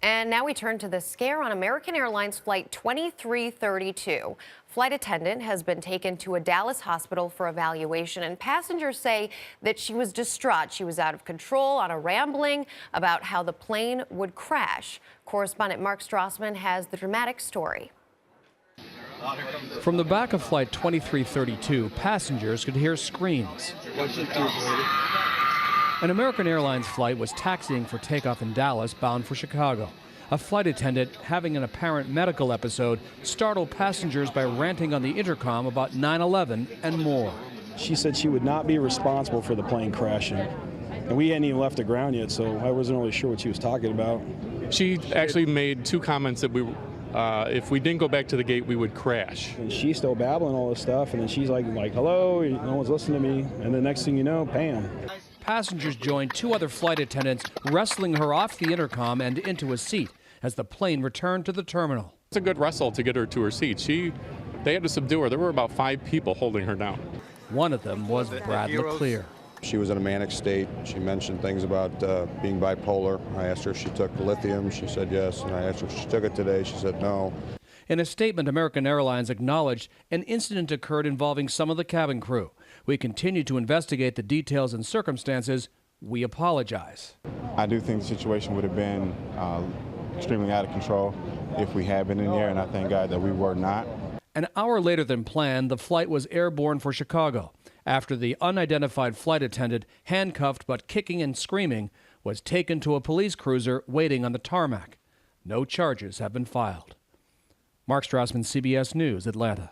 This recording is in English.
And now we turn to the scare on American Airlines Flight 2332. Flight attendant has been taken to a Dallas hospital for evaluation, and passengers say that she was distraught. She was out of control, on a rambling about how the plane would crash. Correspondent Mark Strassmann has the dramatic story. From the back of Flight 2332, passengers could hear screams. An American Airlines flight was taxiing for takeoff in Dallas, bound for Chicago. A flight attendant, having an apparent medical episode, startled passengers by ranting on the intercom about 9/11 and more. She said she would not be responsible for the plane crashing. And we hadn't even left the ground yet, so I wasn't really sure what she was talking about. She actually made two comments that if we didn't go back to the gate, we would crash. And she's still babbling all this stuff, and then she's like hello, no one's listening to me. And the next thing you know, bam. Passengers joined two other flight attendants, wrestling her off the intercom and into a seat as the plane returned to the terminal. It's a good wrestle to get her to her seat. They had to subdue her. There were about 5 people holding her down. One of them was Brad LeClaire. She was in a manic state. She mentioned things about being bipolar. I asked her if she took lithium. She said yes. And I asked her if she took it today. She said no. In a statement, American Airlines acknowledged an incident occurred involving some of the cabin crew. We continue to investigate the details and circumstances. We apologize. I do think the situation would have been extremely out of control if we had been in there, and I thank God that we were not. An hour later than planned, the flight was airborne for Chicago after the unidentified flight attendant, handcuffed but kicking and screaming, was taken to a police cruiser waiting on the tarmac. No charges have been filed. Mark Strassmann, CBS News, Atlanta.